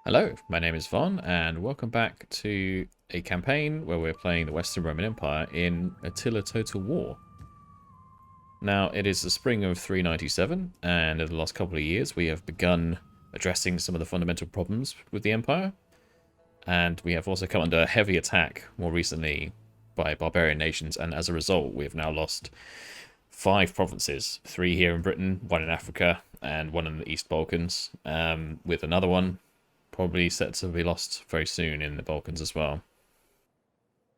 Hello, my name is Von, and welcome back to a campaign where we're playing the Western Roman Empire in Attila Total War. Now, it is the spring of 397, and in the last couple of years we have begun addressing some of the fundamental problems with the Empire, and we have also come under a heavy attack more recently by barbarian nations, and as a result we have now lost 5 provinces, 3 here in Britain, 1 in Africa, and 1 in the East Balkans, with another one probably set to be lost very soon in the Balkans as well.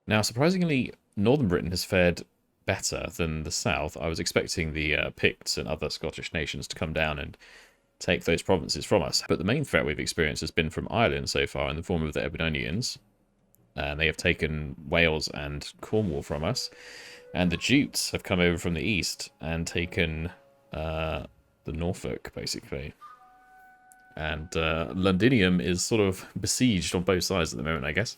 Now, surprisingly, Northern Britain has fared better than the South. I was expecting the Picts and other Scottish nations to come down and take those provinces from us, but the main threat we've experienced has been from Ireland so far in the form of the Ebonians. And they have taken Wales and Cornwall from us, and the Jutes have come over from the east and taken the Norfolk, basically. And Londinium is sort of besieged on both sides at the moment, I guess.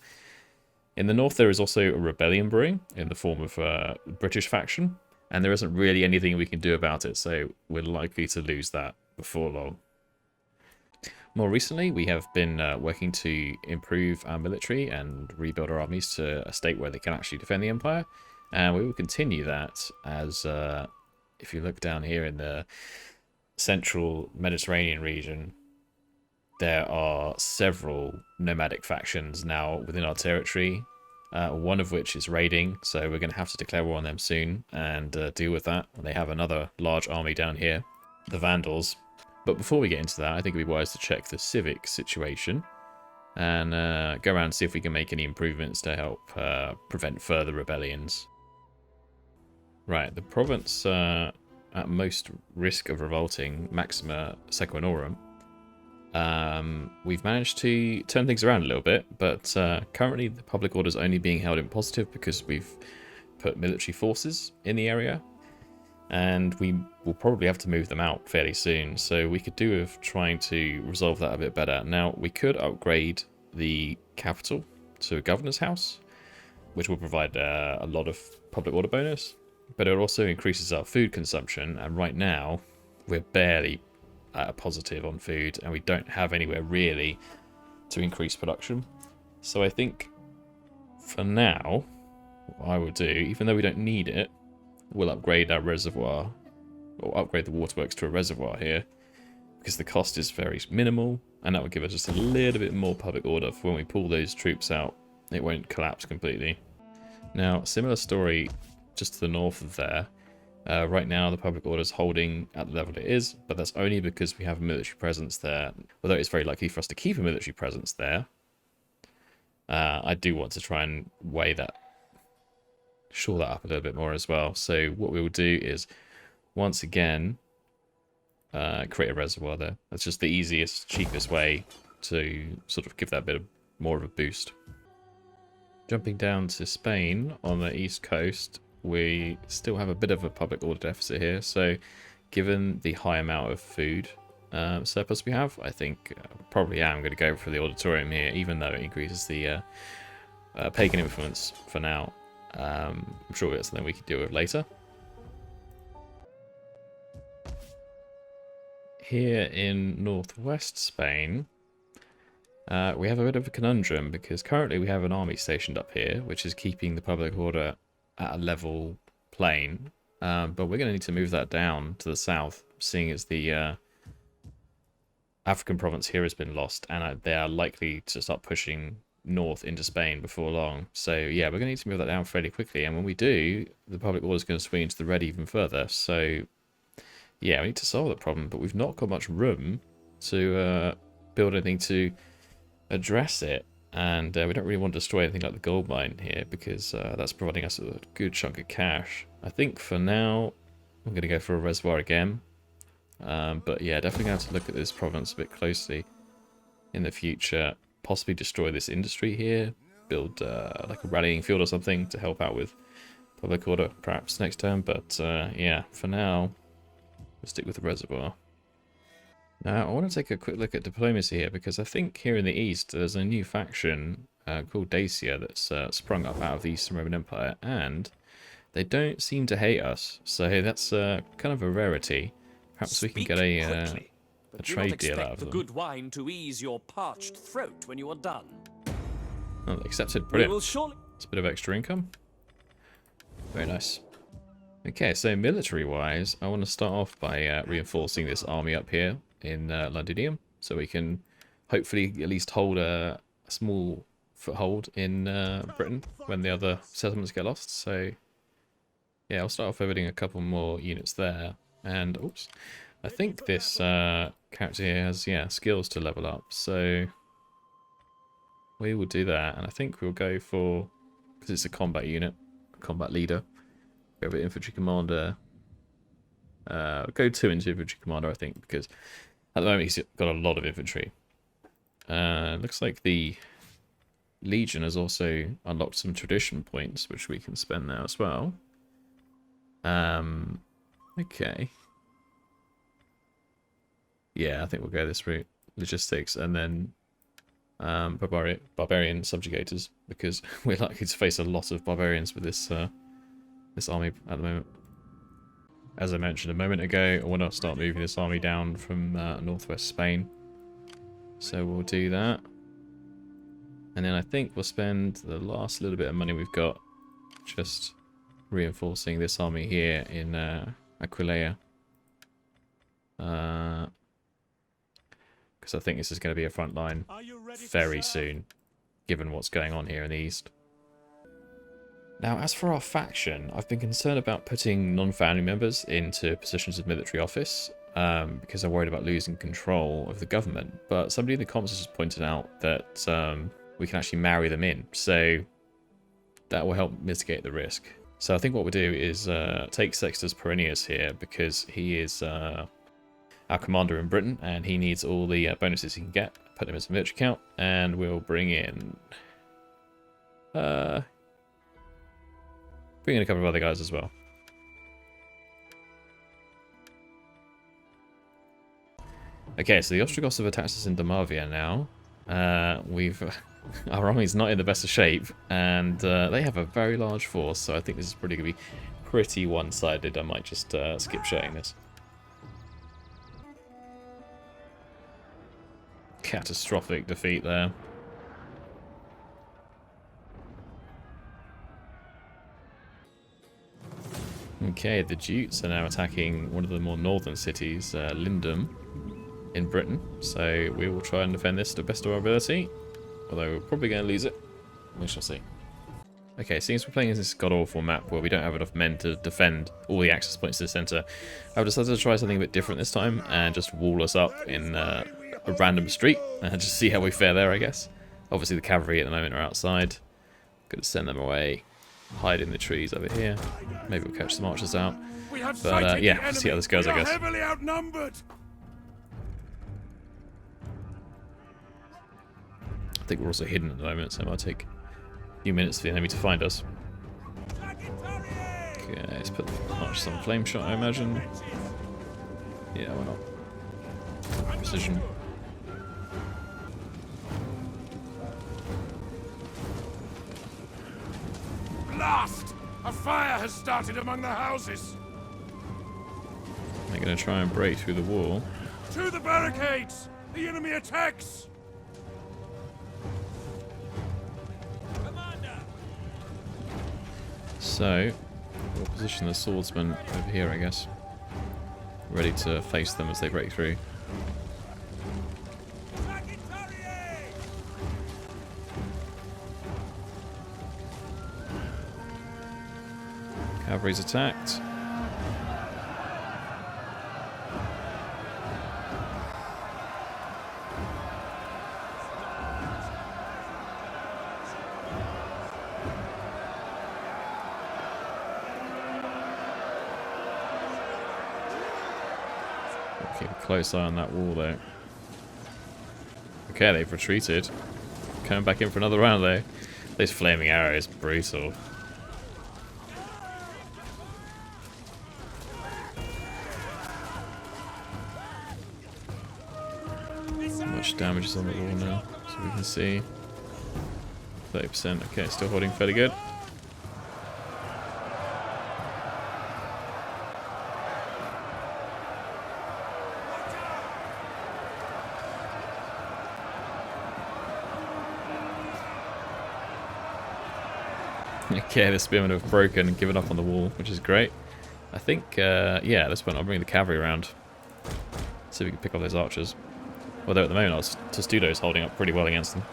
In the north, there is also a rebellion brewing in the form of a British faction, and there isn't really anything we can do about it, so we're likely to lose that before long. More recently, we have been working to improve our military and rebuild our armies to a state where they can actually defend the Empire, and we will continue that as, if you look down here in the central Mediterranean region, there are several nomadic factions now within our territory, one of which is raiding, so we're going to have to declare war on them soon and deal with that. They have another large army down here, the Vandals. But before we get into that, I think it'd be wise to check the civic situation and go around and see if we can make any improvements to help prevent further rebellions. Right, the province at most risk of revolting, Maxima Sequanorum, we've managed to turn things around a little bit, but currently the public order is only being held in positive because we've put military forces in the area, and we will probably have to move them out fairly soon, so we could do with trying to resolve that a bit better. Now, we could upgrade the capital to a governor's house, which will provide a lot of public order bonus, but it also increases our food consumption, and right now we're barely at a positive on food, and we don't have anywhere really to increase production. So I think for now, what I will do, even though we don't need it, we'll upgrade our reservoir, or upgrade the waterworks to a reservoir here, because the cost is very minimal, and that will give us just a little bit more public order for when we pull those troops out. It won't collapse completely. Now, similar story just to the north of there. Right now, the public order is holding at the level it is, but that's only because we have a military presence there. Although it's very likely for us to keep a military presence there, I do want to try and shore that up a little bit more as well. So what we will do is, once again, create a reservoir there. That's just the easiest, cheapest way to sort of give that bit more of a boost. Jumping down to Spain on the east coast, we still have a bit of a public order deficit here, so given the high amount of food surplus we have, I think probably am going to go for the auditorium here, even though it increases the pagan influence for now. I'm sure it's something we could deal with later. Here in northwest Spain, we have a bit of a conundrum, because currently we have an army stationed up here, which is keeping the public order at a level plane, but we're going to need to move that down to the south, seeing as the African province here has been lost, and they are likely to start pushing north into Spain before long. So yeah, we're going to need to move that down fairly quickly, and when we do, the public order is going to swing into the red even further. So yeah, we need to solve the problem, but we've not got much room to build anything to address it. And we don't really want to destroy anything like the gold mine here, because that's providing us a good chunk of cash. I think for now, I'm going to go for a reservoir again. But yeah, definitely going to have to look at this province a bit closely in the future. Possibly destroy this industry here. Build like a rallying field or something to help out with public order, perhaps next term. But yeah, for now, we'll stick with the reservoir. Now, I want to take a quick look at diplomacy here, because I think here in the east there's a new faction called Dacia that's sprung up out of the Eastern Roman Empire, and they don't seem to hate us, so that's kind of a rarity. Perhaps we can get a a trade deal out of the them. good wine to ease your parched throat when you are done. Oh, they accepted. We Brilliant. will surely... It's a bit of extra income. Very nice. Okay, so military-wise, I want to start off by reinforcing this army up here in Londinium, so we can hopefully at least hold a small foothold in Britain when the other settlements get lost. So yeah, I'll start off by building a couple more units there. And oops, I think this character here has skills to level up, so we will do that. And I think we'll go for, because it's a combat unit, combat leader, go for infantry commander. Go 2 into infantry commander, I think, because at the moment he's got a lot of infantry. Looks like the Legion has also unlocked some tradition points, which we can spend now as well. Okay. Yeah, I think we'll go this route. Logistics, and then barbarian subjugators, because we're likely to face a lot of barbarians with this this army at the moment. As I mentioned a moment ago, I want to start moving this army down from northwest Spain. So we'll do that. And then I think we'll spend the last little bit of money we've got just reinforcing this army here in Aquileia. Because I think this is going to be a front line very soon, given what's going on here in the east. Now, as for our faction, I've been concerned about putting non-family members into positions of military office, because I'm worried about losing control of the government. But somebody in the comments has pointed out that we can actually marry them in, so that will help mitigate the risk. So I think what we'll do is take Sextus Perennius here, because he is our commander in Britain, and he needs all the bonuses he can get. Put him into military count, and we'll bring in a couple of other guys as well. Okay, so the Ostrogoths have attacked us in Damavia now. Our army's not in the best of shape, and they have a very large force, so I think this is probably going to be pretty one-sided. I might just skip showing this. Catastrophic defeat there. Okay, the Jutes are now attacking one of the more northern cities, Lindum, in Britain. So we will try and defend this to the best of our ability, although we're probably going to lose it. We shall see. Okay, since we're playing this god-awful map where we don't have enough men to defend all the access points to the centre, I've decided to try something a bit different this time and just wall us up in a random street and just see how we fare there, I guess. Obviously the cavalry at the moment are outside. Gonna send them away, hide in the trees over here. Maybe we'll catch some archers out. But yeah, we'll see how this goes, I guess. Heavily outnumbered. I think we're also hidden at the moment, so it might take a few minutes for the enemy to find us. Okay, let's put the archers on flame shot, I imagine. Yeah, why not? Precision. Blast! A fire has started among the houses. They're going to try and break through the wall. To the barricades! The enemy attacks! So, we'll position the swordsman over here, I guess. Ready to face them as they break through. Cavalry's attacked. Keep a close eye on that wall though. Okay, they've retreated. Coming back in for another round though. Those flaming arrows, brutal. Much damage is on the wall now, so we can see 30%. Okay, still holding fairly good. Okay, the spearmen have broken and given up on the wall, which is great. I think, yeah, at this point I'll bring the cavalry around. See if we can pick off those archers. Although at the moment Testudo's holding up pretty well against them.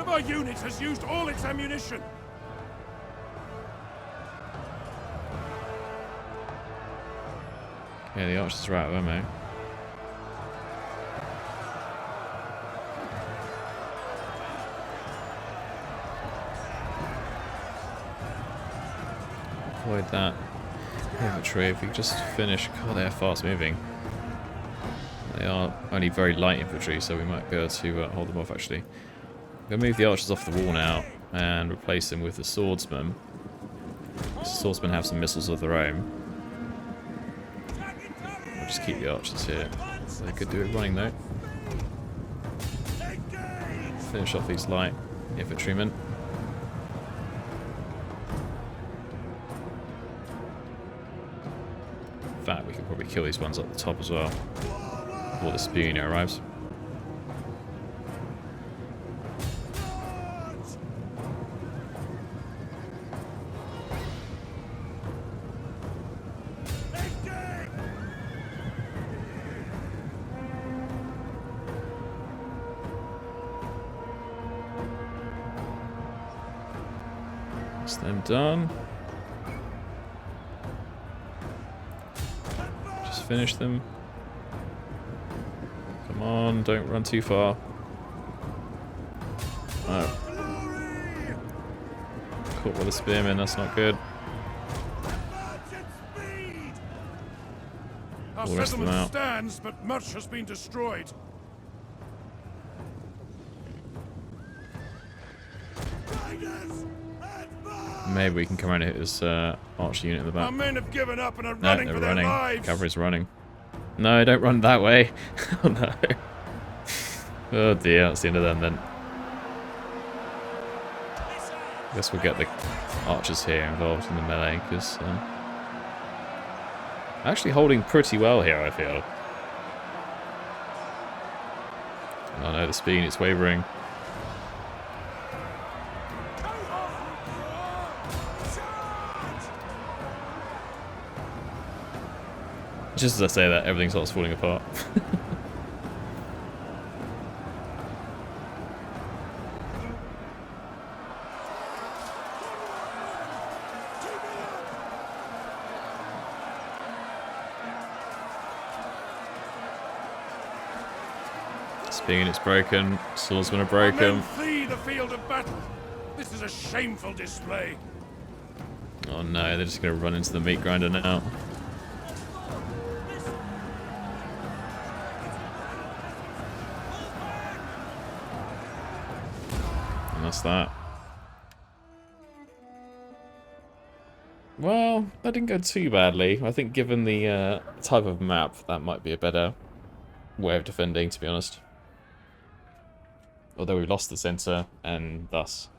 Our unit has used all its ammunition. Yeah, the archers are out of ammo. Avoid that infantry. If we could just finish. God, they're fast moving. They are only very light infantry, so we might be able to hold them off actually. I'm going to move the archers off the wall now and replace them with the swordsmen. The swordsmen have some missiles of their own. We'll just keep the archers here. They could do it running though. Finish off these light infantrymen. In fact, we could probably kill these ones at the top as well before the Sopianae arrives. That's them done. Just finish them. Come on, don't run too far. Oh. Caught with a spearman, that's not good. Our We'll rest them settlement out. stands, but much has been destroyed. Maybe we can come around and hit this archer unit in the back. Our men have given up and are No, running they're for their running. lives. Cavalry's running. No, don't run that way. Oh no. Oh dear, that's the end of them then. I guess we'll get the archers here involved in the melee, because actually holding pretty well here, I feel. Oh no, the speed is wavering. Just as I say that, everything starts falling apart. Spear unit's broken, swordsmen are Our men broken. flee the field of battle. This is a shameful display. Oh no, they're just going to run into the meat grinder now. And that's that. Well, that didn't go too badly. I think given the type of map, that might be a better way of defending, to be honest. Although we lost the centre, and thus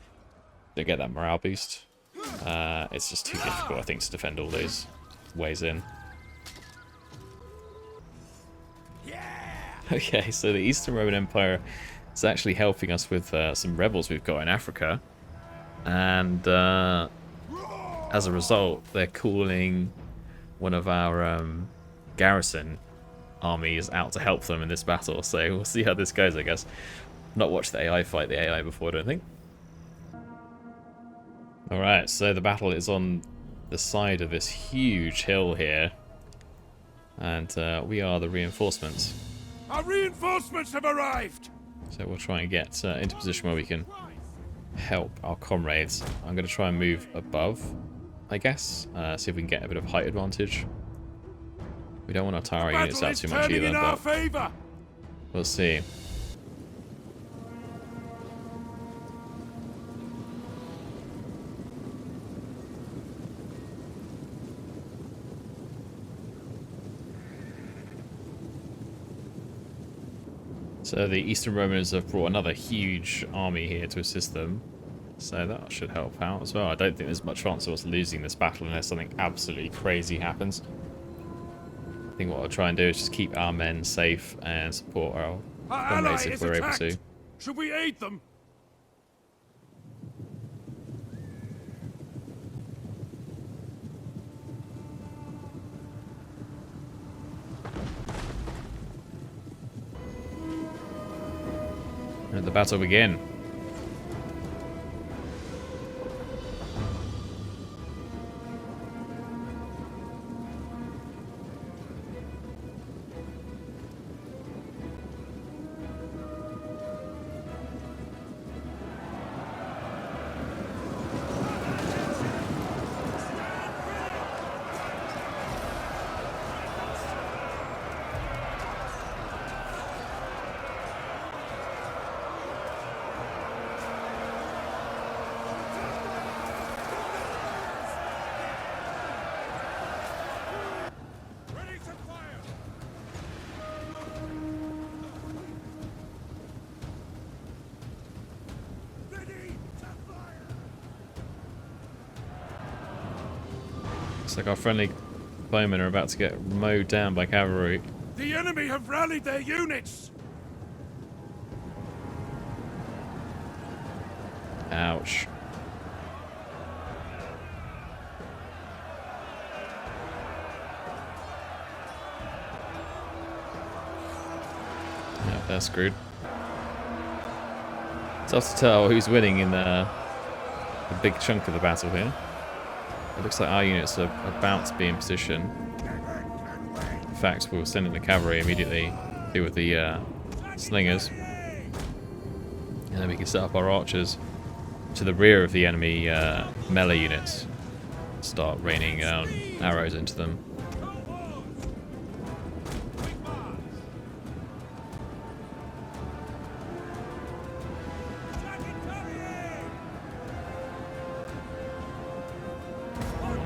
don't get that morale boost. It's just too difficult, I think, to defend all those ways in. Okay, so the Eastern Roman Empire is actually helping us with some rebels we've got in Africa. And as a result, they're calling one of our garrison armies out to help them in this battle. So we'll see how this goes, I guess. Not watched the AI fight the AI before, I don't think. Alright, so the battle is on the side of this huge hill here. And we are the reinforcements. Our reinforcements have arrived! So we'll try and get into position where we can help our comrades. I'm going to try and move above, I guess. See if we can get a bit of height advantage. We don't want our tower units out too much either, but we'll see. So the Eastern Romans have brought another huge army here to assist them. So that should help out as well. I don't think there's much chance of us losing this battle unless something absolutely crazy happens. I think what I'll try and do is just keep our men safe and support our comrades if we're able to. Should we aid them? Let the battle begin. Looks like our friendly bowmen are about to get mowed down by cavalry. The enemy have rallied their units! Ouch. Yeah, they're screwed. It's tough to tell who's winning in a big chunk of the battle here. It looks like our units are about to be in position. In fact, we'll send in the cavalry immediately, deal with the slingers. And then we can set up our archers to the rear of the enemy melee units. Start raining arrows into them.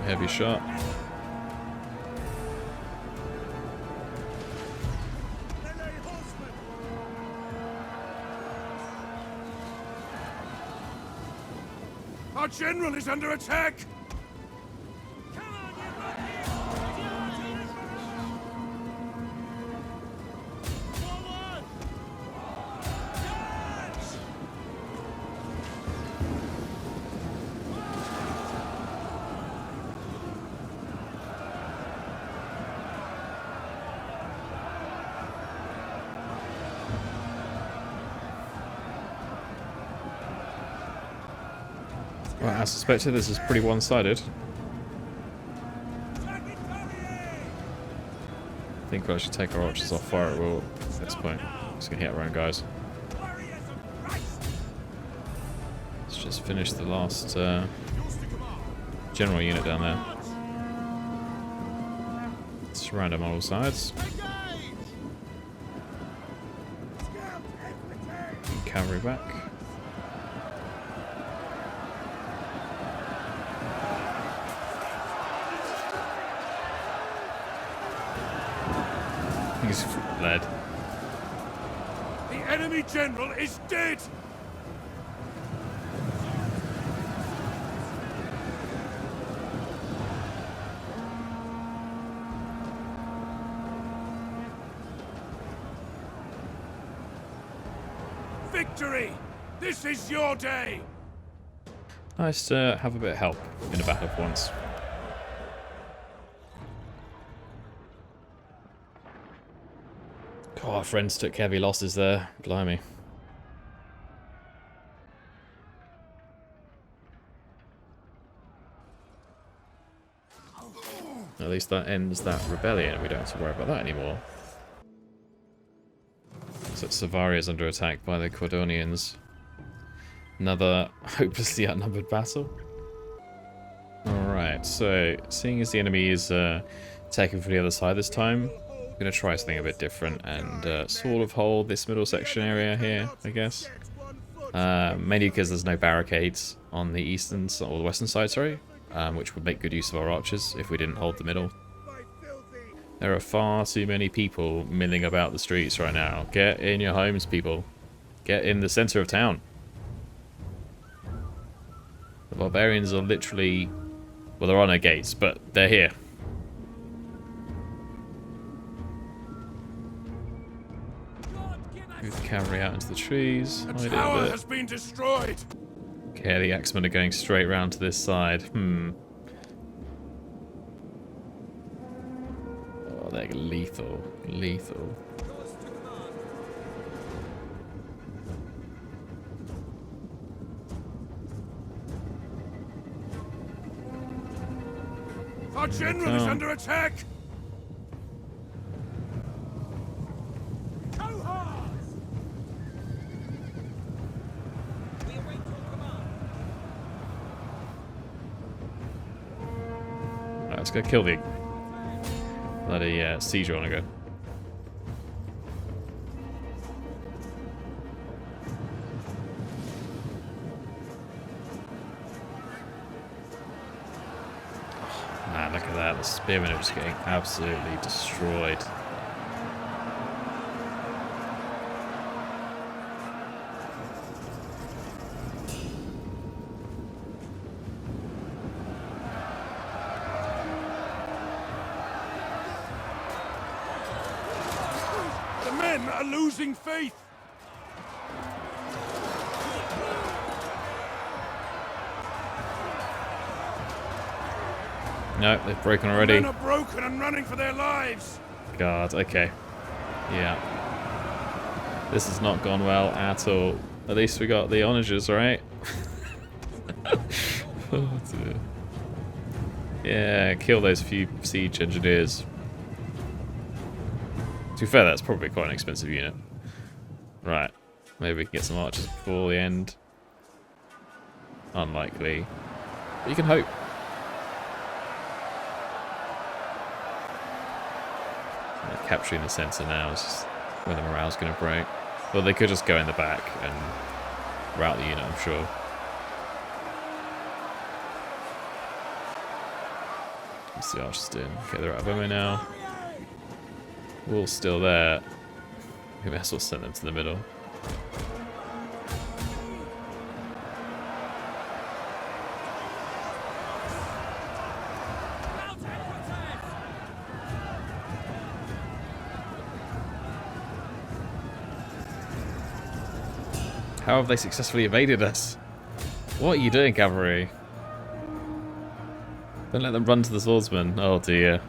Heavy shot. Our general is under attack! Well, as suspected, this is pretty one-sided. I think we'll actually take our archers off fire at will at this point. Just gonna hit our own guys. Let's just finish the last general unit down there. Surround them on all sides. Cavalry back. He's led. The enemy general is dead! Victory! This is your day! Nice to have a bit of help in a battle for once. God, our friends took heavy losses there. Blimey. At least that ends that rebellion. We don't have to worry about that anymore. So Savaria is under attack by the Colonians. Another hopelessly outnumbered battle. Alright, so seeing as the enemy is taking from the other side this time, I'm going to try something a bit different and sort of hold this middle section area here, I guess. Mainly because there's no barricades on the eastern or the western side, sorry, which would make good use of our archers if we didn't hold the middle. There are far too many people milling about the streets right now. Get in your homes, people. Get in the center of town. The barbarians are literally... well, there are no gates, but they're here. Move the cavalry out into the trees. The tower has been destroyed. Okay, the axemen are going straight round to this side. Oh, they're lethal. Lethal. Our general is under attack. Right, let's go kill the bloody siege onager. Man, look at that. The spearmen are just getting absolutely destroyed. The men are losing faith. No, they've broken already. The men are broken and running for their lives. God, okay. Yeah. This has not gone well at all. At least we got the onagers, right? Oh, dear. Yeah, kill those few siege engineers. To be fair, that's probably quite an expensive unit. Right. Maybe we can get some archers before the end. Unlikely. But you can hope. Capturing the centre now is just when the morale's going to break. Well, they could just go in the back and rout the unit, I'm sure. What's the archers doing? Okay, they're out of ammo now. Wall's still there. Maybe I will send them to the middle. How have they successfully evaded us? What are you doing, cavalry? Don't let them run to the swordsman. Oh dear.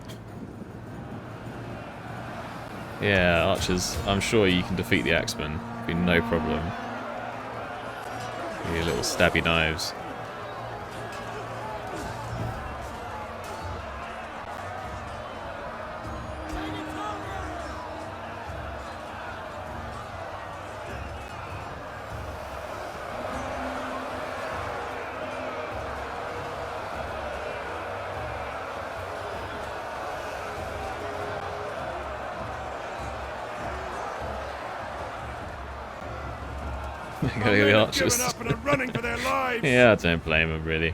Yeah, archers, I'm sure you can defeat the axemen. Be no problem. Your little stabby knives. Go the archers. Up and are running for their lives. Yeah, I don't blame them, really.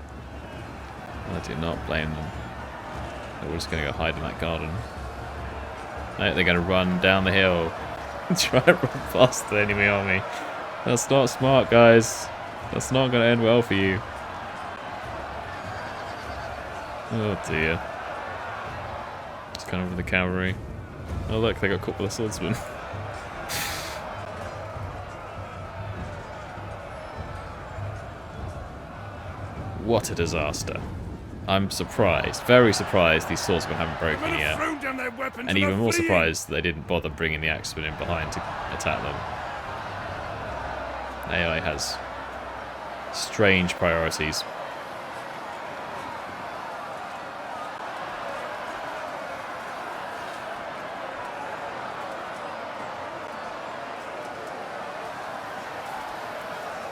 I do not blame them. They're just going to go hide in that garden. No, they're going to run down the hill and try and run past the enemy army. That's not smart, guys. That's not going to end well for you. Oh dear. Just kind of over the cavalry. Oh look, they got caught with a swordsman. What a disaster. I'm surprised, very surprised these swordsmen haven't broken yet. And even more surprised that they didn't bother bringing the axemen in behind to attack them. AI has strange priorities.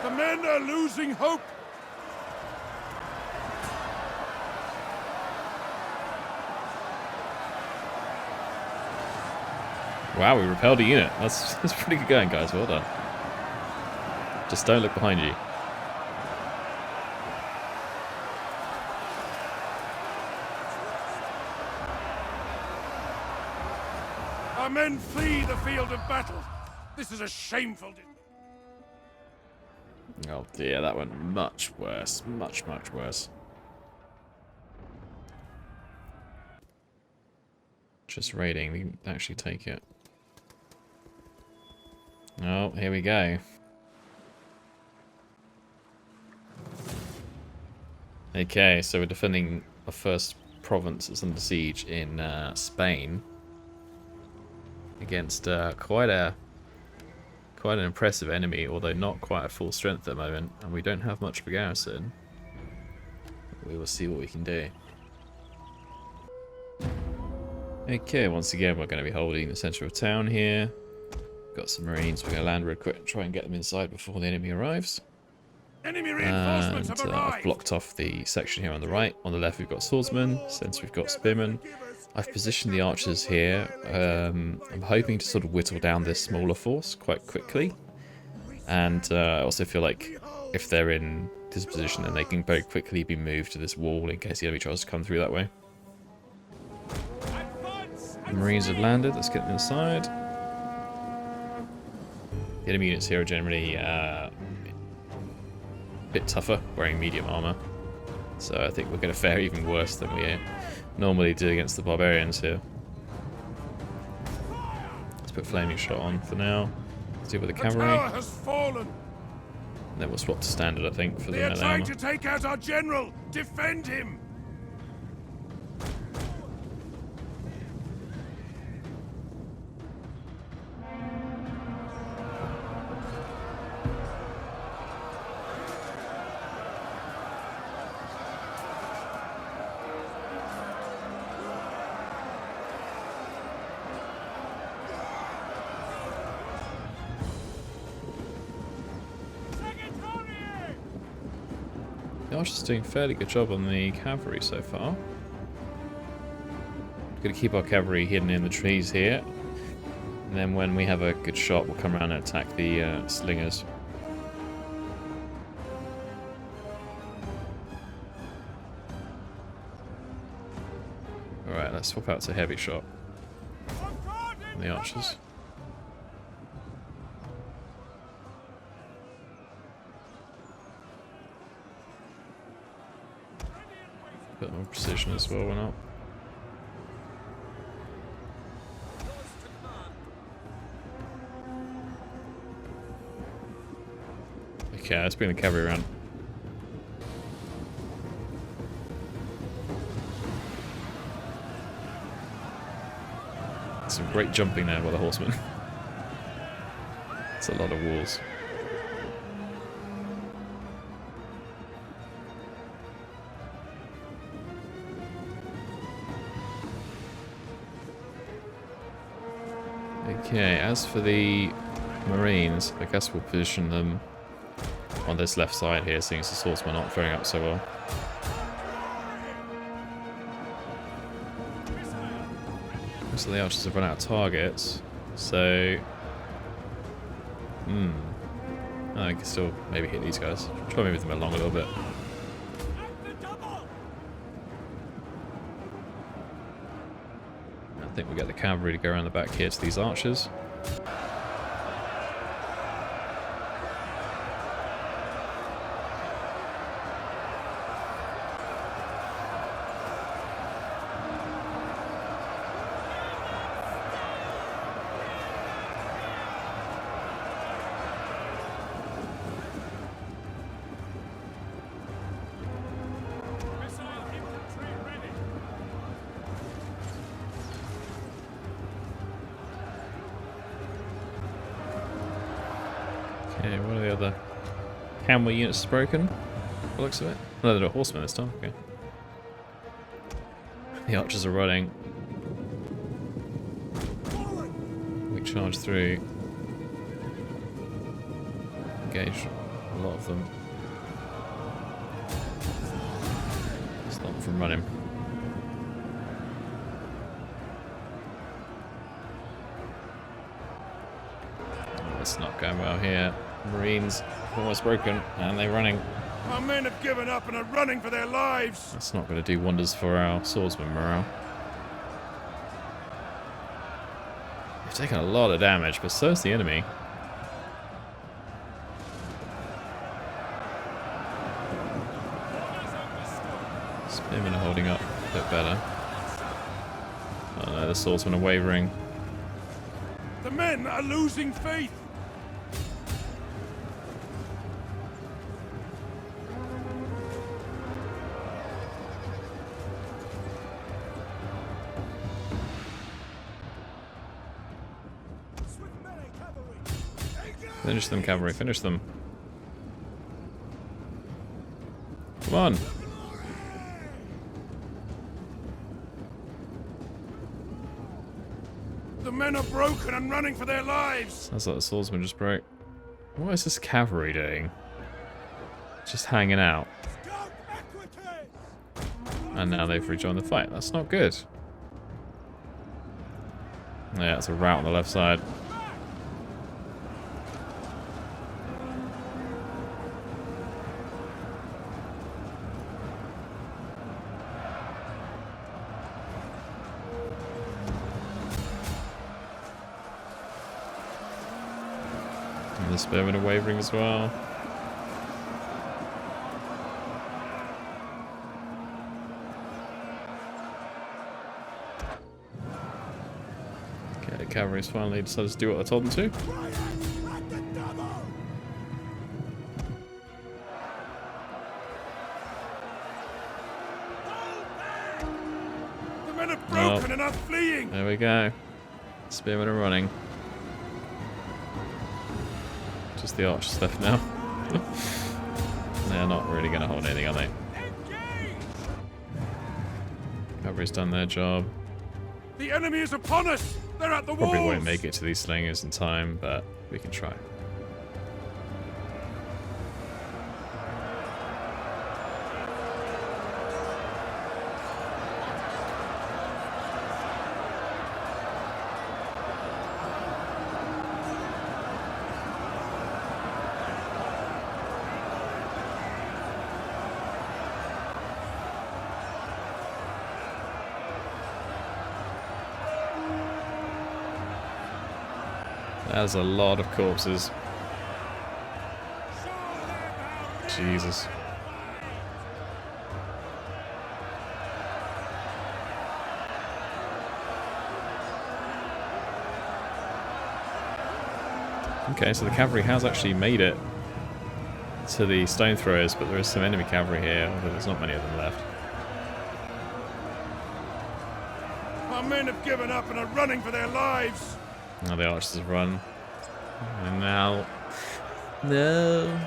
The men are losing hope. Wow, we repelled a unit. That's pretty good going, guys. Well done. Just don't look behind you. Our men flee the field of battle. This is a shameful... Oh dear, that went much worse. Much, much worse. Just raiding, we can actually take it. Oh, here we go. Okay, so we're defending a first province that's under siege in Spain against quite an impressive enemy, although not quite at full strength at the moment, and we don't have much of a garrison. We will see what we can do. Okay, once again we're going to be holding the centre of town here. Got some marines, we're going to land real quick and try and get them inside before the enemy arrives. Enemy reinforcements And have arrived. I've blocked off the section here on the right. On the left we've got swordsmen, since we've got spearmen. I've positioned the archers here. I'm hoping to sort of whittle down this smaller force quite quickly. And I also feel like if they're in this position, then they can very quickly be moved to this wall in case the enemy tries to come through that way. The marines have landed, let's get them inside. The enemy units here are generally a bit tougher, wearing medium armor. So I think we're going to fare even worse than we normally do against the barbarians here. Let's put flaming shot on for now. Let's deal with the cavalry. The tower has fallen. And then we'll swap to standard, I think, for the They are melee trying armor. to take out our general. Defend him. The archer's doing a fairly good job on the cavalry so far. We're going to keep our cavalry hidden in the trees here. And then when we have a good shot, we'll come around and attack the slingers. Alright, let's swap out to heavy shot. The archers. Bit more precision as well, why not? Okay, let's bring the cavalry around. Some great jumping there by the horsemen. It's a lot of walls. Okay, as for the marines, I guess we'll position them on this left side here, seeing as the swordsmen aren't faring up so well. So the archers have run out of targets, so... I can still maybe hit these guys. Try to move them along a little bit. I think we'll get the cavalry to go around the back here to these archers. Okay, what are the other camel units broken? By the looks of it. No, they're not horsemen this time. Okay. The archers are running. We charge through. Engage a lot of them. Stop them from running. It's not going well here. Marines almost broken, and they're running. Our men have given up and are running for their lives. That's not going to do wonders for our swordsman morale. They've taken a lot of damage, but so's the enemy. Spearmen are holding up a bit better. Oh no, the swordsmen are wavering. The men are losing faith. Finish them, cavalry, finish them. Come on. The men are broken and running for their lives. Sounds like the swordsman just broke. What is this cavalry doing? Just hanging out. And now they've rejoined the fight. That's not good. Yeah, it's a rout on the left side. And the spearmen are wavering as well. Okay, the cavalry's finally decided to do what I told them to. The men are broken and are fleeing. There we go. Spearmen are running. Just the archers left now. They're not really going to hold anything, are they? Cavalry's done their job. The enemy is upon us. They're at the Probably walls. won't make it to these slingers in time, but we can try. That's a lot of corpses. Jesus. Okay, so the cavalry has actually made it to the stone throwers, but there is some enemy cavalry here, although there's not many of them left. Our men have given up and are running for their lives. Now the archers have run. And now... No.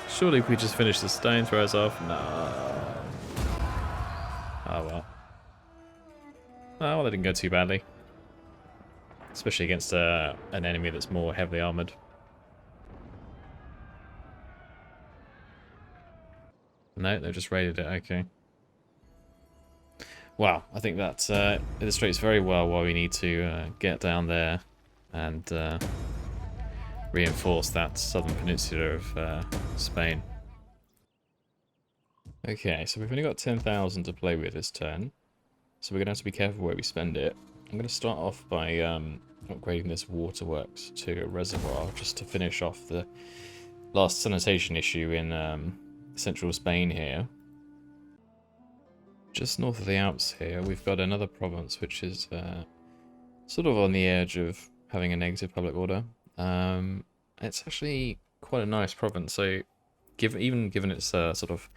Surely if we just finish the stone throwers off. No. Oh well. Oh well, that didn't go too badly. Especially against an enemy that's more heavily armoured. No, they just raided it, okay. Wow, I think that illustrates very well why we need to get down there and reinforce that southern peninsula of Spain. Okay, so we've only got 10,000 to play with this turn, so we're going to have to be careful where we spend it. I'm going to start off by upgrading this waterworks to a reservoir, just to finish off the last sanitation issue in central Spain here. Just north of the Alps here, we've got another province which is sort of on the edge of having a negative public order. It's actually quite a nice province, so even given its sort of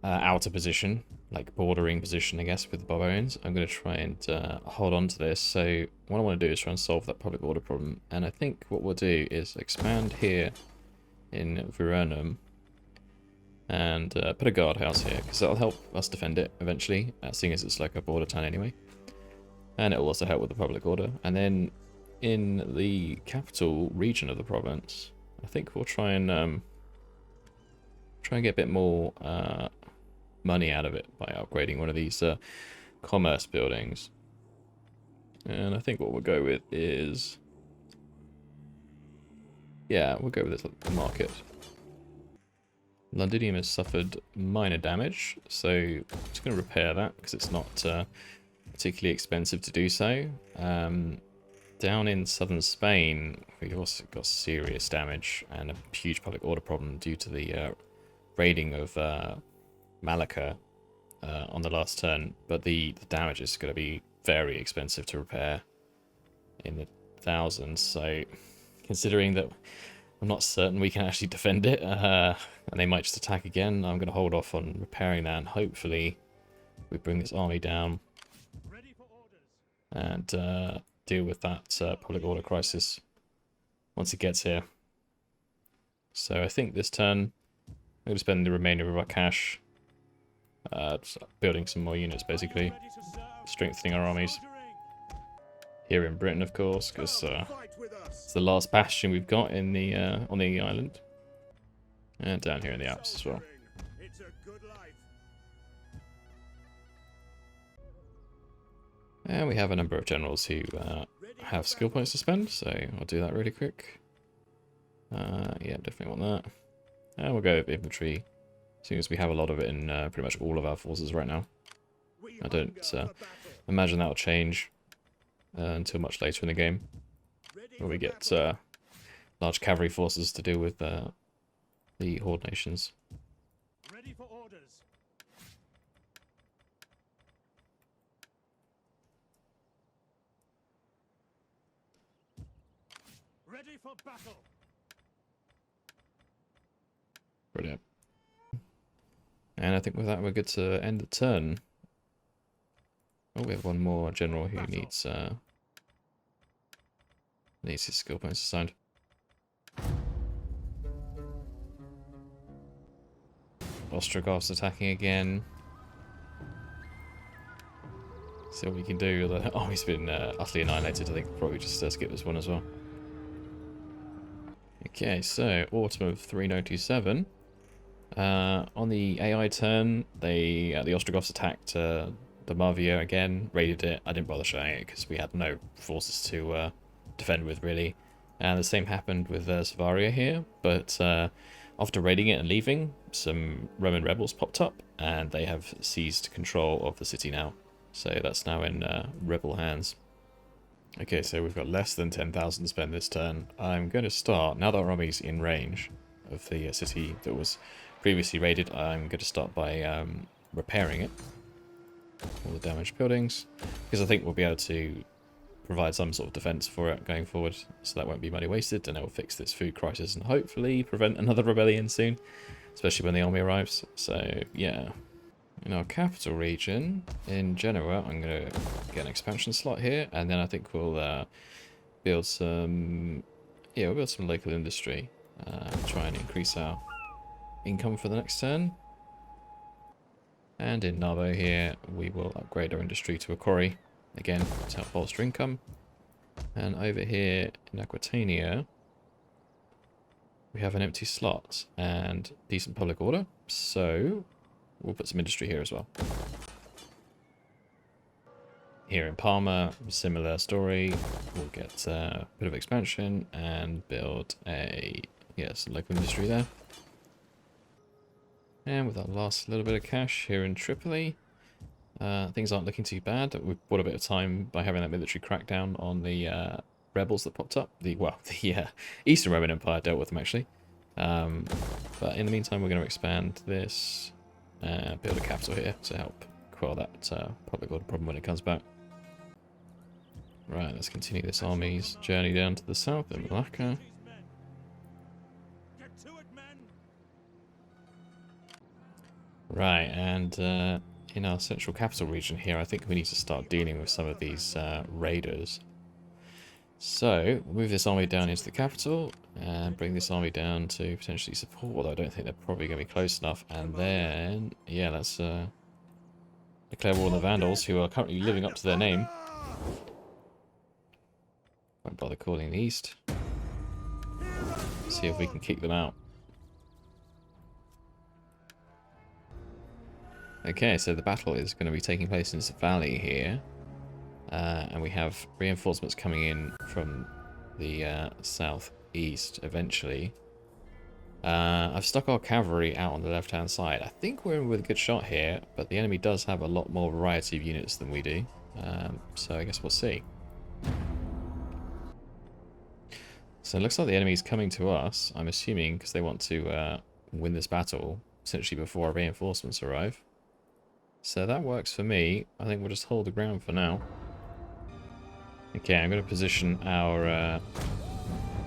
outer position, like bordering position, I guess, with the barbarians, I'm going to try and hold on to this. So what I want to do is try and solve that public order problem, and I think what we'll do is expand here in Mediolanum and put a guardhouse here, because that'll help us defend it eventually, seeing as it's like a border town anyway. And it will also help with the public order. And then in the capital region of the province, I think we'll try and get a bit more money out of it by upgrading one of these commerce buildings. And I think what we'll go with is, yeah, we'll go with this market. Londinium has suffered minor damage, so I'm just going to repair that because it's not particularly expensive to do so. Down in southern Spain, we've also got serious damage and a huge public order problem due to the raiding of Malaca on the last turn, but the damage is going to be very expensive to repair in the thousands, so considering that I'm not certain we can actually defend it, and they might just attack again, I'm going to hold off on repairing that, and hopefully we bring this army down and deal with that public order crisis once it gets here. So I think this turn I'm going to spend the remainder of our cash building some more units, basically strengthening our armies here in Britain, of course, because it's the last bastion we've got in the on the island, and down here in the Alps as well. And we have a number of generals who have skill points to spend, so I'll do that really quick. Yeah, definitely want that. And we'll go with infantry, seeing as we have a lot of it in pretty much all of our forces right now. I don't imagine that'll change until much later in the game, where we get large cavalry forces to deal with the Horde nations. Ready for orders. Ready for battle. Brilliant. And I think with that we're good to end the turn. Oh, we have one more general who needs his skill points assigned. Ostrogoths attacking again. See what we can do. The army's been utterly annihilated. I think we'll probably just skip this one as well. Okay, so autumn of 397. On the AI turn, the Ostrogoths attacked Damavia again, raided it. I didn't bother showing it because we had no forces to defend with, really. And the same happened with Savaria here, but after raiding it and leaving, some Roman rebels popped up, and they have seized control of the city now. So that's now in rebel hands. Okay, so we've got less than 10,000 to spend this turn. I'm going to start, now that our army's in range of the city that was previously raided, I'm going to start by repairing it. All the damaged buildings, because I think we'll be able to provide some sort of defense for it going forward, so that won't be money wasted, and it will fix this food crisis and hopefully prevent another rebellion soon, especially when the army arrives. So yeah, in our capital region in Genoa, I'm going to get an expansion slot here, and then I think we'll build some local industry, try and increase our income for the next turn. And in Narbo here, we will upgrade our industry to a quarry, again, to help bolster income. And over here in Aquitania, we have an empty slot and decent public order, so we'll put some industry here as well. Here in Parma, similar story, we'll get a bit of expansion and build some local industry there. And with that last little bit of cash here in Tripoli, things aren't looking too bad. We've bought a bit of time by having that military crackdown on the rebels that popped up. The Eastern Roman Empire dealt with them, actually. But in the meantime, we're going to expand this, build a capital here to help quell that public order problem when it comes back. Right, let's continue this army's journey down to the south in Malaca. Right, and in our central capital region here, I think we need to start dealing with some of these raiders. So, move this army down into the capital, and bring this army down to potentially support, although I don't think they're probably going to be close enough. And then, yeah, let's declare war on the Vandals, who are currently living up to their name. Won't bother calling the East. See if we can kick them out. Okay, so the battle is going to be taking place in this valley here. And we have reinforcements coming in from the southeast eventually. I've stuck our cavalry out on the left-hand side. I think we're in with a good shot here, but the enemy does have a lot more variety of units than we do. So I guess we'll see. So it looks like the enemy's coming to us, I'm assuming, because they want to win this battle, essentially before our reinforcements arrive. So that works for me. I think we'll just hold the ground for now. Okay, I'm going to position our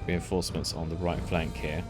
reinforcements on the right flank here.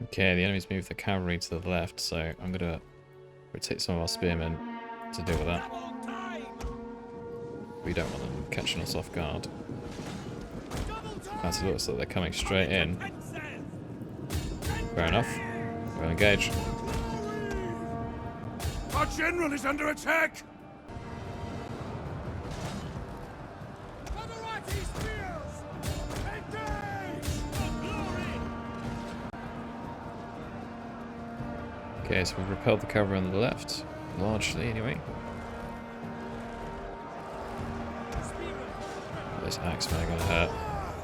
Okay, the enemy's moved the cavalry to the left, so I'm going to rotate some of our spearmen to deal with that. We don't want them catching us off guard. As it looks like they're coming straight in. Fair enough. We'll engage. Our general is under attack! Okay, so we've repelled the cavalry on the left, largely anyway. Those axemen are going to hurt.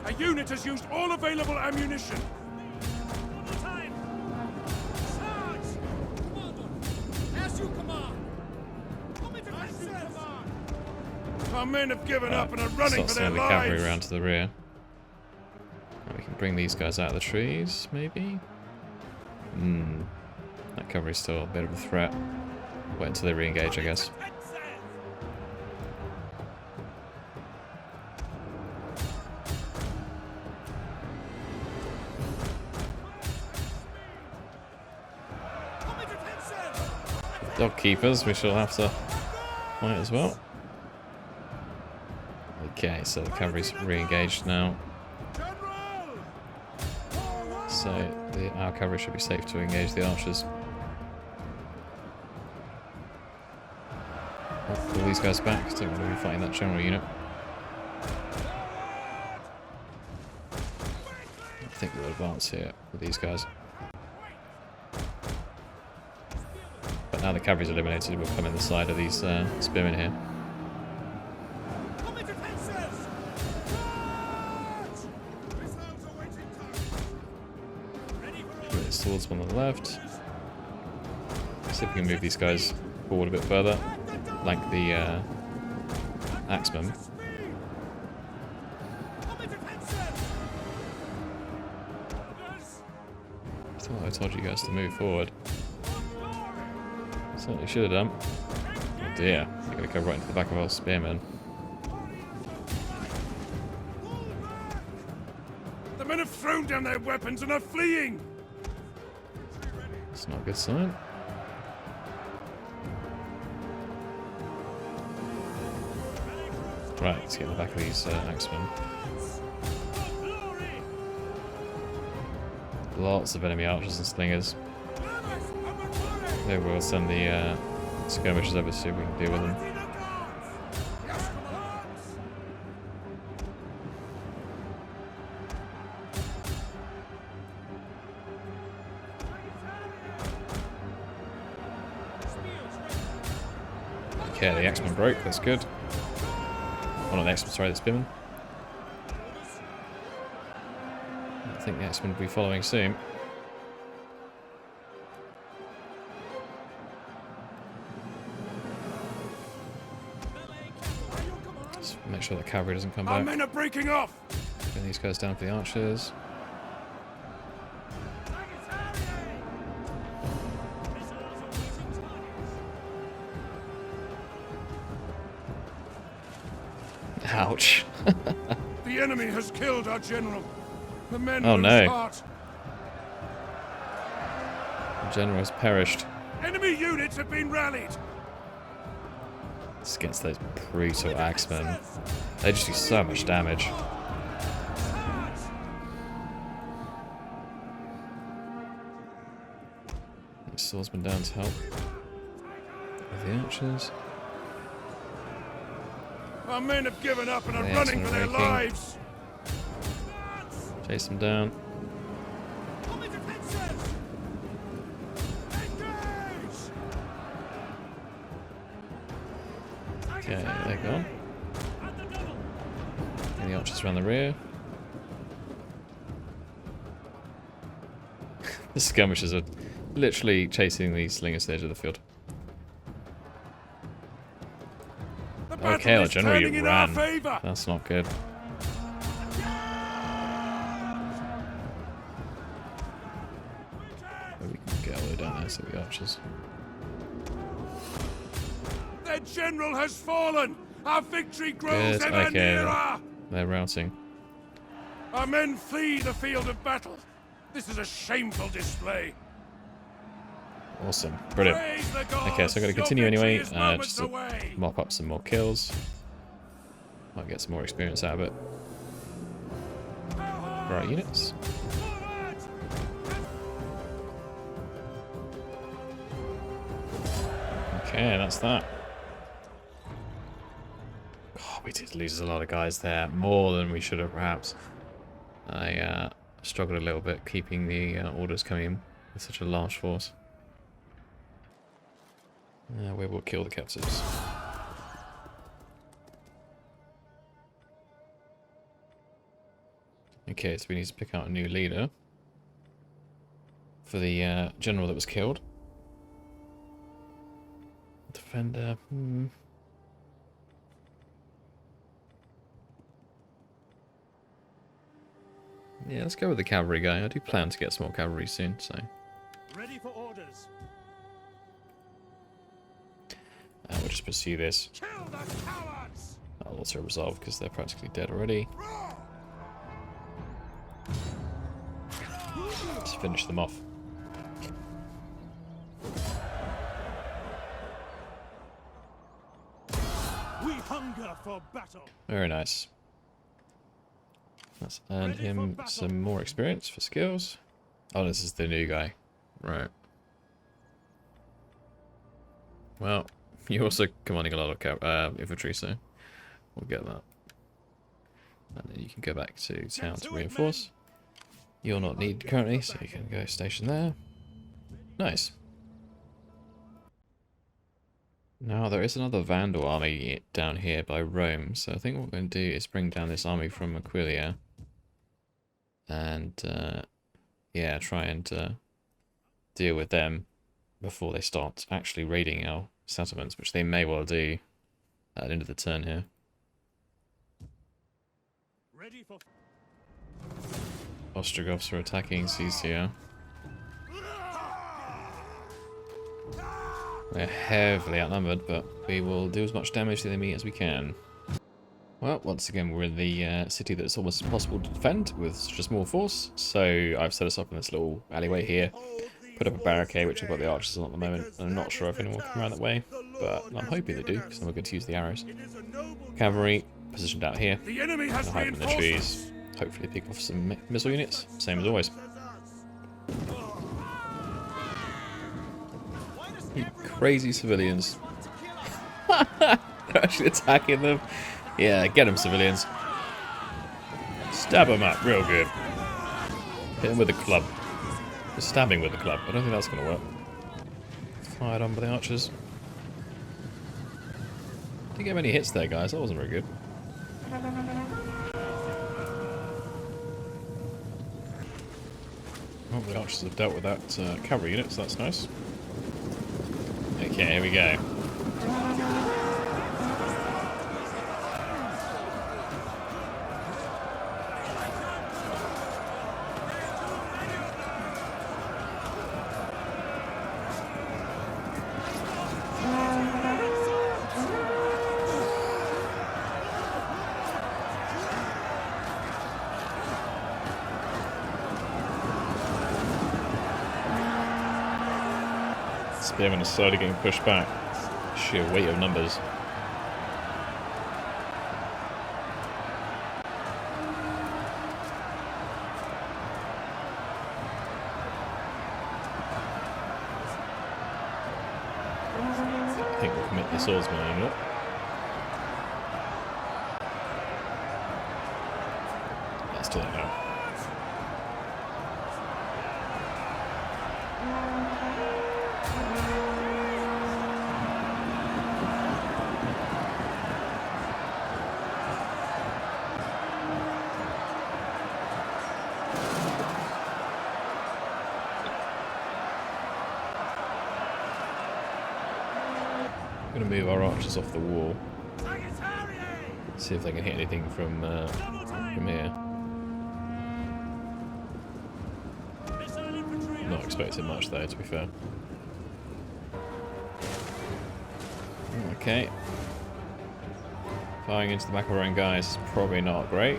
A unit has used all available ammunition! Our men have given up and are running for their the cavalry lives! around to the rear. And we can bring these guys out of the trees, maybe? That cavalry's still a bit of a threat. Wait until they re-engage, I guess. Dog keepers, we shall have to fight as well. Okay, so the cavalry's re-engaged now. So our cavalry should be safe to engage the archers. I'll pull these guys back, don't want to be fighting that general unit. I think we'll advance here with these guys. But now the cavalry's eliminated, we'll come in the side of these spearmen here. Towards one on the left. See if we can move these guys forward a bit further, like the axemen. I thought I told you guys to move forward. Certainly should have done. Oh dear, you're going to go right into the back of our spearmen. The men have thrown down their weapons and are fleeing! It's not a good sign. Right, let's get in the back of these axemen. Lots of enemy archers and slingers. Maybe we'll send the skirmishers over to see if we can deal with them. Okay, the axeman broke, that's good. Oh, not the axeman, sorry, the spearman. I think the axeman will be following soon. Just make sure the cavalry doesn't come Our back. men are breaking off! Bring these guys down for the archers. Ouch. The enemy has killed our general. The men Oh, lose no. heart. The general has perished. Enemy units have been rallied. It's against those brutal axemen. They just do so much damage. Swordsman down to help with the archers. Our men have given up and are The running for their axemen are lives. Chase them down. Okay, they're gone. And the archers around the rear. The skirmishers are literally chasing the slingers to the edge of the field. Okay, our general, you ran. That's not good. Maybe we can get all the way down there so the archers. Their general has fallen. Our victory grows ever nearer. They're routing. Our men flee the field of battle. This is a shameful display. Awesome. Brilliant. Okay, so I'm going to continue anyway, just to mop up some more kills. Might get some more experience out of it. Right, units. Okay, that's that. Oh, we did lose a lot of guys there. More than we should have, perhaps. I struggled a little bit keeping the orders coming in with such a large force. We will kill the captives. Okay, so we need to pick out a new leader for the general that was killed. Defender. Yeah, let's go with the cavalry guy. I do plan to get some more cavalry soon, so. Ready for orders. We'll just pursue this. Kill the cowards. That'll also resolve because they're practically dead already. Let's finish them off. We hunger for battle. Very nice. Let's earn him some more experience for skills. Oh, this is the new guy. Right. Well, you're also commanding a lot of infantry, so we'll get that. And then you can go back to town to reinforce. You're not needed currently, so you can go station there. Nice. Now, there is another Vandal army down here by Rome, so I think what we're going to do is bring down this army from Aquileia. And, yeah, try and deal with them before they start actually raiding our settlements, which they may well do at the end of the turn here. Ready for Ostrogoths are attacking Siscia. They're heavily outnumbered, but we will do as much damage to the enemy as we can. Well, once again, we're in the city that's almost impossible to defend with such a small force, so I've set us up in this little alleyway here, put up a barricade, which I've got the archers on at the moment. I'm not sure if anyone will come around that way, but I'm hoping they do, because then we're going to use the arrows. Cavalry positioned out here, the enemy has hide in the trees, hopefully pick off some missile units, same as always. You crazy civilians. They're actually attacking them. Yeah, get them, civilians. Stab them up real good. Hit them with a club. Just stabbing with the club. I don't think that's going to work. Fired on by the archers. Didn't get many hits there, guys. That wasn't very good. Oh, the archers have dealt with that cavalry unit, so that's nice. Okay, here we go. Spearmen are slowly getting pushed back. Sheer weight of numbers. I think we'll commit the swordsman in it. That's still no. I'm going to move our archers off the wall. See if they can hit anything from here. Not expecting much though, to be fair. Okay. Firing into the Macomades guys is probably not great.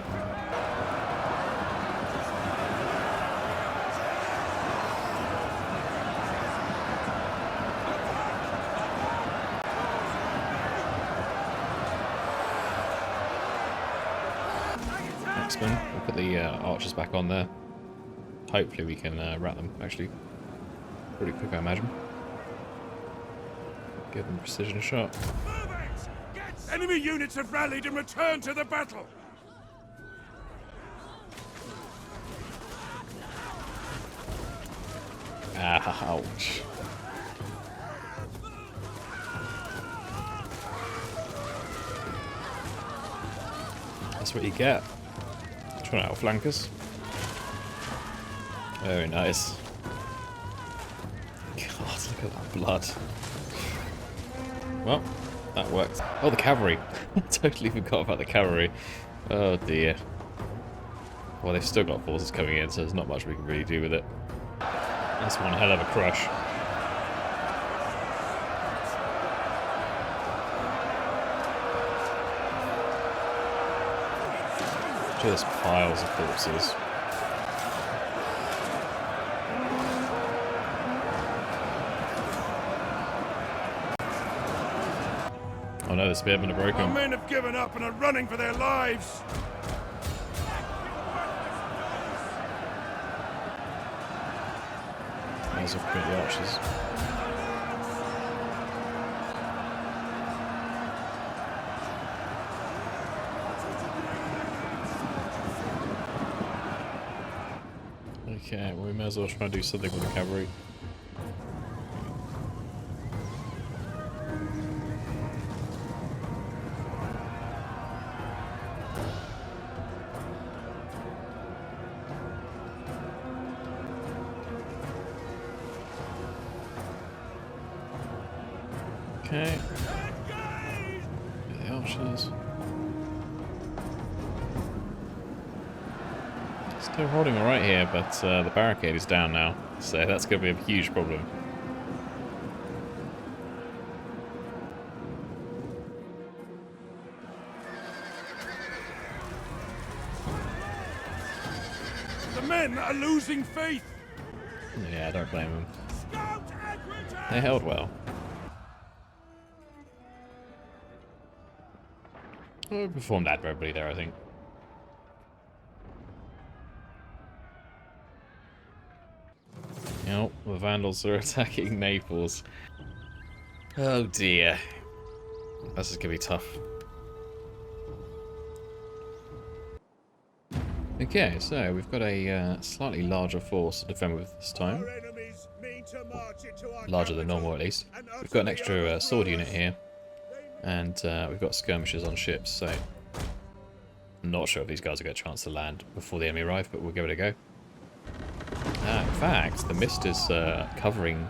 We'll put the archers back on there. Hopefully we can rat them, actually. Pretty quick, I imagine. Give them precision shot. Enemy units have rallied and returned to the battle! Ouch. That's what you get. Trying to outflank us. Very nice. God, look at that blood. Well, that worked. Oh, the cavalry. I totally forgot about the cavalry. Oh dear. Well, they've still got forces coming in, so there's not much we can really do with it. That's one hell of a crush. Just piles of corpses. Oh no, the spearmen are broken. Our men have given up and are running for their lives! Might as well print the archers. Okay, well we may as well try and do something with the cavalry. Okay. The archers. Still holding alright here, but the barricade is down now, so that's going to be a huge problem. The men are losing faith! Yeah, don't blame them. They held well. Well, we performed admirably there, I think. Oh, the Vandals are attacking Naples. Oh dear. This is going to be tough. Okay, so we've got a slightly larger force to defend with this time. Larger than normal, at least. We've got an extra sword unit here. And we've got skirmishers on ships, so I'm not sure if these guys will get a chance to land before the enemy arrive, but we'll give it a go. In fact, the mist is covering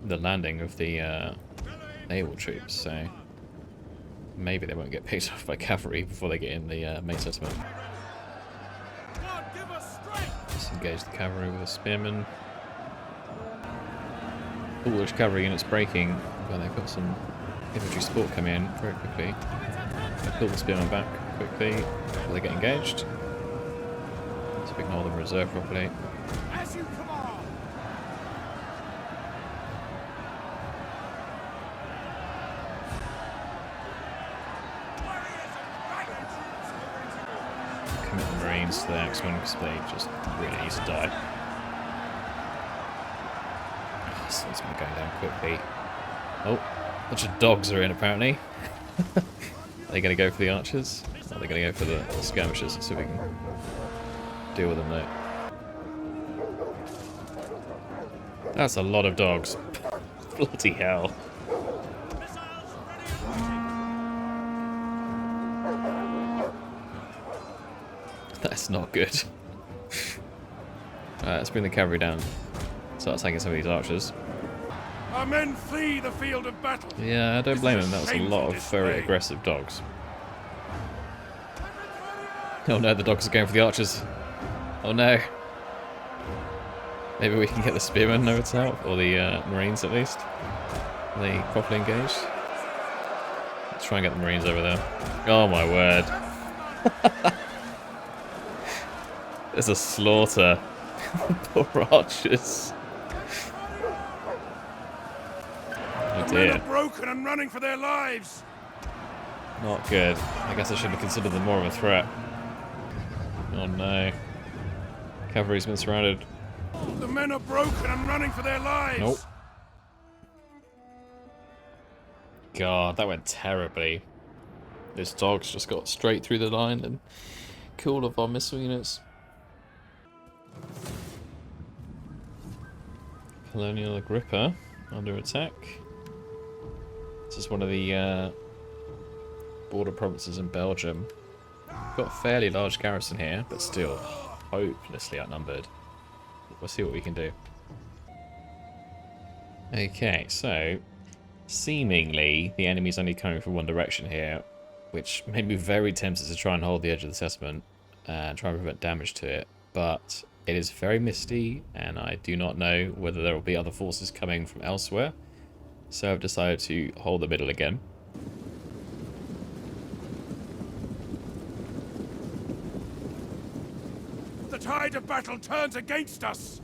the landing of the naval troops, so maybe they won't get picked off by cavalry before they get in the main settlement. Let's engage the cavalry with a spearman. Foolish cavalry units breaking, but they've got some infantry support coming in very quickly. Pull the spearmen back quickly before they get engaged. So we ignore them reserve properly. commit the Marines to the Axemen because they just really need to die. This one's been going down quickly. Oh, a bunch of dogs are in apparently. Are they going to go for the archers? Or are they going to go for the skirmishers? Let's see if we can deal with them though. That's a lot of dogs. Bloody hell. That's not good. Alright, let's bring the cavalry down. Start attacking some of these archers. Our men flee the field of battle. Yeah, I don't blame them. That was a lot of very display. aggressive dogs. Oh no, the dogs are going for the archers. Oh no. Maybe we can get the spearmen over to help, or the marines at least. Are they properly engaged? Let's try and get the marines over there. Oh my word. There's a slaughter. Poor archers. Oh Men dear. are broken and running for their lives. Not good. I guess I should have considered them more of a threat. Oh no. Cavalry's been surrounded. The men are broken and running for their lives. Nope. God, that went terribly. Those dogs just got straight through the line and killed all of our missile units. Colonial Agrippa under attack. This is one of the border provinces in Belgium. Got a fairly large garrison here, but still hopelessly outnumbered. We'll see what we can do. Okay, so seemingly the enemy's only coming from one direction here, which made me very tempted to try and hold the edge of the settlement and try and prevent damage to it, but it is very misty and I do not know whether there will be other forces coming from elsewhere, so I've decided to hold the middle again. The tide of battle turns against us.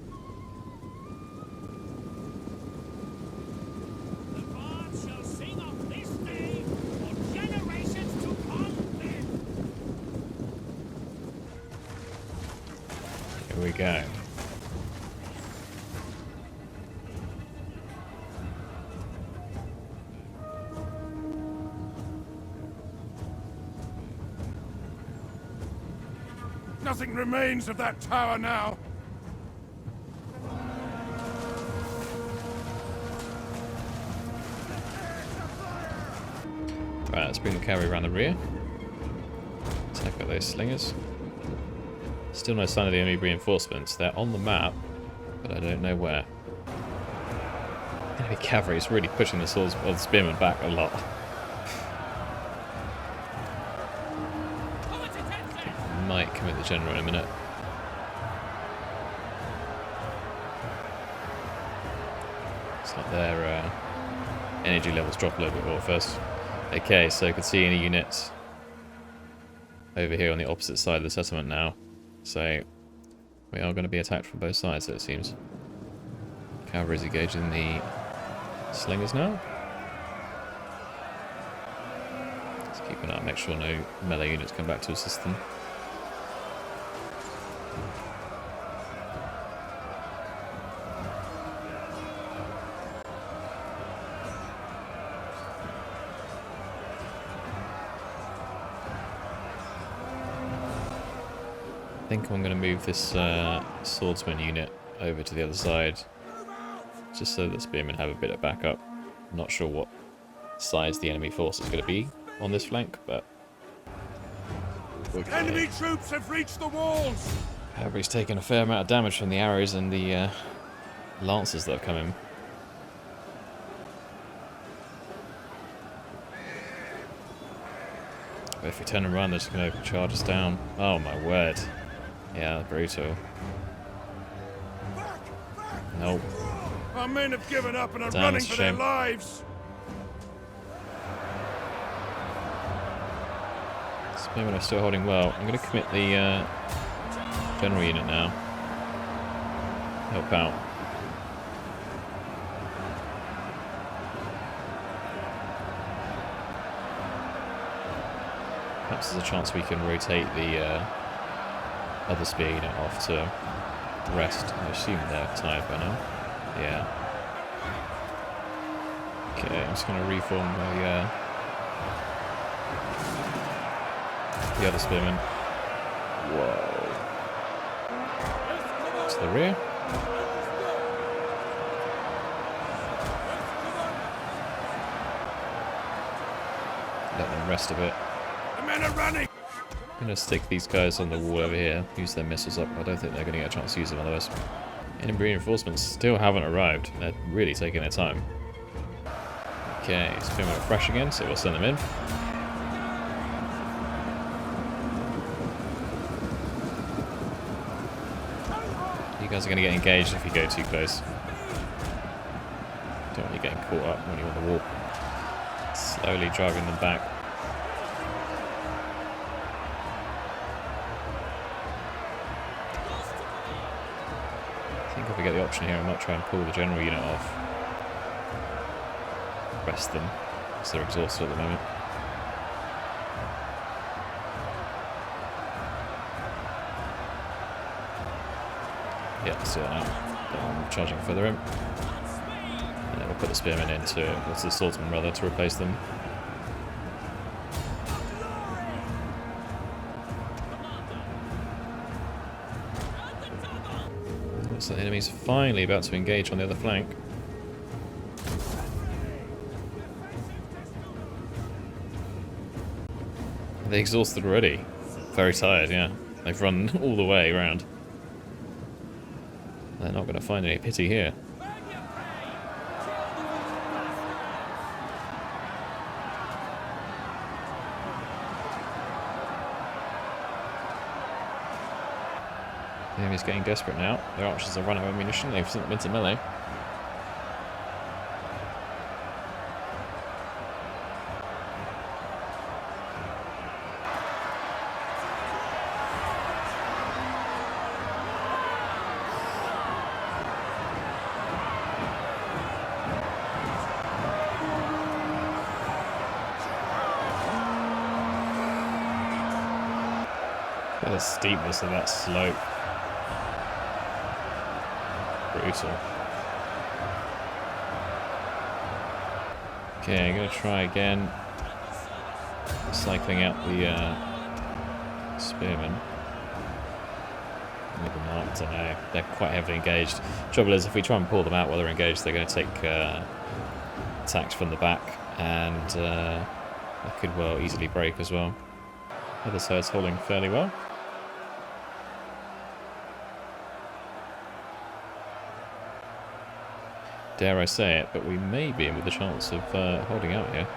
The bards shall sing of this day for generations to come. Here we go. Nothing remains of that tower now. Right, let's bring the cavalry around the rear. Attack out those slingers. Still no sign of the enemy reinforcements. They're on the map, but I don't know where. Enemy cavalry is really pushing the swords or the spearmen back a lot. Might commit the general in a minute. It's like their energy levels drop a little bit more first. Okay, so I can see any units over here on the opposite side of the settlement now. So we are going to be attacked from both sides, it seems. Cavalry's engaging the slingers now. Let's keep an eye, make sure no melee units come back to assist them. I think I'm going to move this swordsman unit over to the other side, just so that spearmen have a bit of backup. I'm not sure what size the enemy force is going to be on this flank, but Enemy troops have reached the walls. cavalry's taken a fair amount of damage from the arrows and the lancers that have come in. But if we turn and run, they're just going to charge us down. Oh my word. Yeah, brutal. Nope. Our men have given up and are Damn, running it's a for their shame. lives. Spearmen are still holding well. I'm going to commit the general unit now. Help out. Perhaps there's a chance we can rotate the other spear unit off to rest. I assume they're tired by now. Yeah. Okay, I'm just going to reform the other spearmen. Whoa. To the rear. Let them rest a bit. The men are running! I'm going to stick these guys on the wall over here, use their missiles up. I don't think they're going to get a chance to use them otherwise. Enemy reinforcements still haven't arrived. They're really taking their time. Okay, spearmen are fresh again, so we'll send them in. You guys are going to get engaged if you go too close. Don't want you getting caught up when you're on the wall. Slowly driving them back. I think if we get the option here, I might try and pull the general unit off. Rest them, because they're exhausted at the moment. Yeah, see that now. I'm charging further in. And then we'll put the spearmen into, what's the swordsman rather, to replace them. Looks like the enemy's finally about to engage on the other flank. Are they exhausted already? Very tired, yeah. They've run all the way around. They're not going to find any pity here. The enemy's getting desperate now. Their archers have run out of ammunition. They've sent them into melee. Look at the steepness of that slope. Brutal. Okay, I'm going to try again. Cycling out the spearmen. Maybe not, I don't know. They're quite heavily engaged. Trouble is, if we try and pull them out while they're engaged, they're going to take attacks from the back, and that could well easily break as well. Other side's holding fairly well. Dare I say it, but we may be in with a chance of holding out here.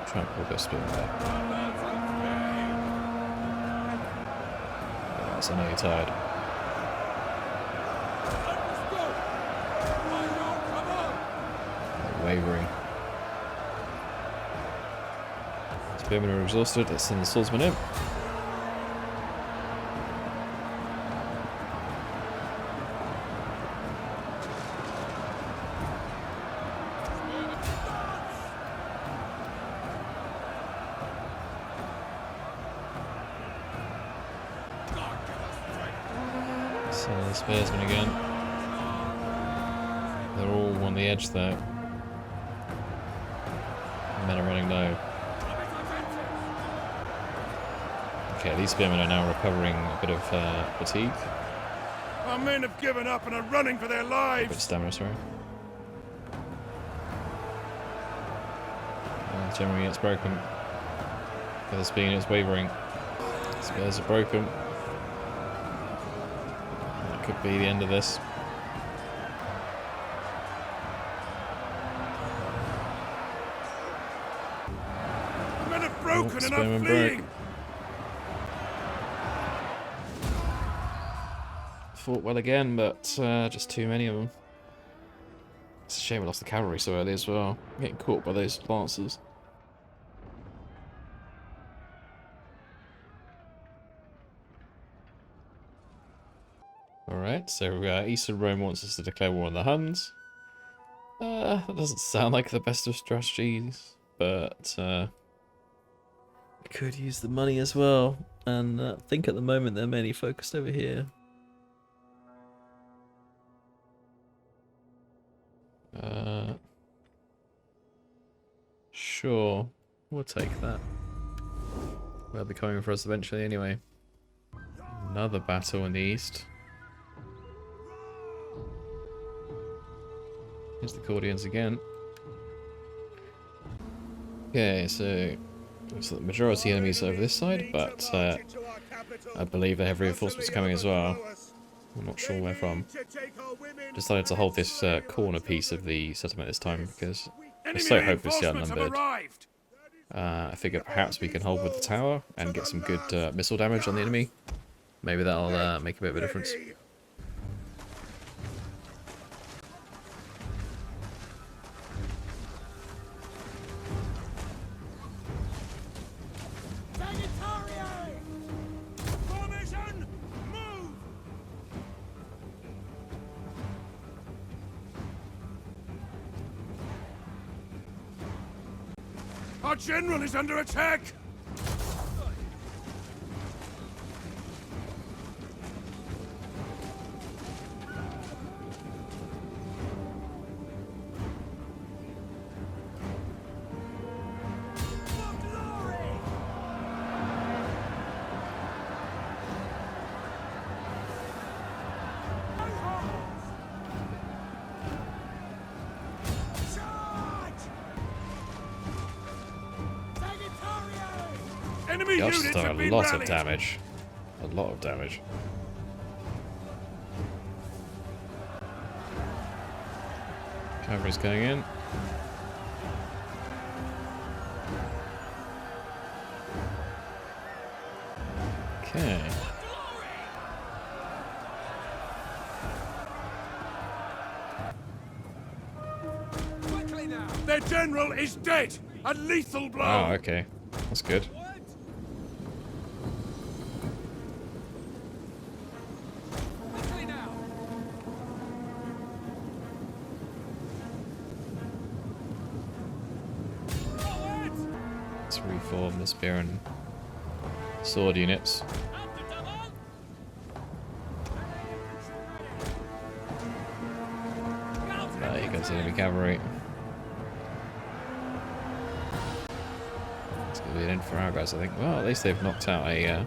Try and pull this bit back. Yes, I know you're tired. Wavering. Spearmen are exhausted. Let's send the swordsman in. Send the spearsmen again. They're all on the edge though. Men are running low. Okay, these spearmen are now recovering a bit of fatigue. Our men have given up and are running for their A bit lives. of stamina, sorry. General unit's broken. The other spear unit's wavering. Spears are broken. That could be the end of this. Broken and spearmen are fleeing. Fought well again, but just too many of them. It's a shame we lost the cavalry so early as well. Getting caught by those lancers. Right, so Eastern Rome wants us to declare war on the Huns. That doesn't sound like the best of strategies, but we could use the money as well. And I think at the moment they're mainly focused over here. Sure, we'll take that. They'll be coming for us eventually anyway. Another battle in the east. Here's the Cordians again. Okay, so looks like the majority enemies over this side, but I believe they have reinforcements coming as well. I'm not sure where from. Decided to hold this corner piece of the settlement this time because they're so hopelessly outnumbered. I figure perhaps we can hold with the tower and get some good missile damage on the enemy. Maybe that'll make a bit of a difference. Our general is under attack! Enemy Gosh, units done have a been lot rallied. of damage. A lot of damage. Cavalry's going in. Okay. Their general is dead! A lethal blow! Oh, okay. That's good. Let's reform the spear and sword units. Here comes the enemy cavalry. It's going to be an end for our guys, I think. Well, at least they've knocked out a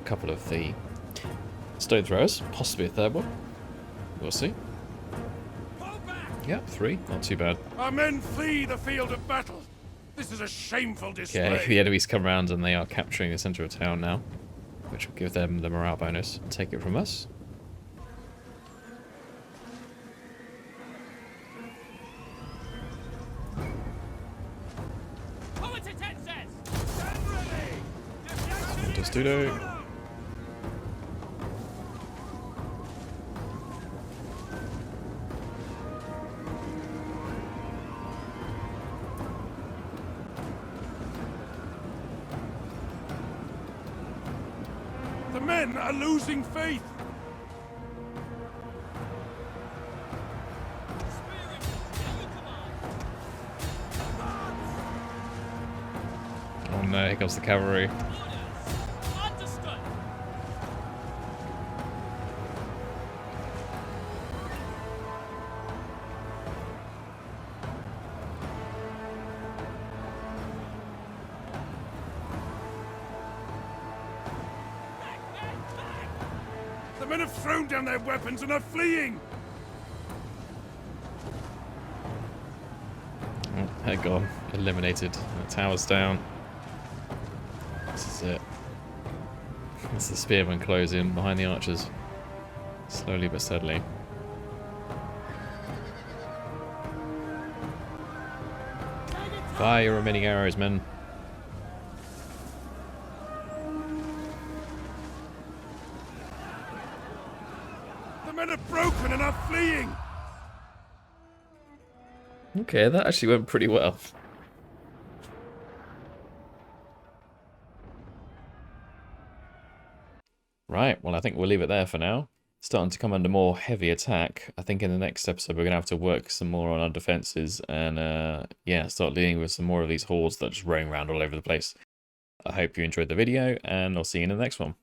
couple of the stone throwers, possibly a third one. We'll see. Yep, 3. Not too bad. Our men flee the field of battle. This is a shameful display. Okay, the enemies come around and they are capturing the centre of town now, which will give them the morale bonus and take it from us. Testudo. The men are losing faith. Oh no, here comes the cavalry. The men have thrown down their weapons and are fleeing. Oh, they're gone. Eliminated. The tower's down. This is it. As the spearmen close in behind the archers. Slowly but steadily. Fire your remaining arrows, men. The men are broken and are fleeing. Okay, that actually went pretty well. Right, well, I think we'll leave it there for now. Starting to come under more heavy attack. I think in the next episode we're going to have to work some more on our defenses and, yeah, start dealing with some more of these hordes that are just roaming around all over the place. I hope you enjoyed the video, and I'll see you in the next one.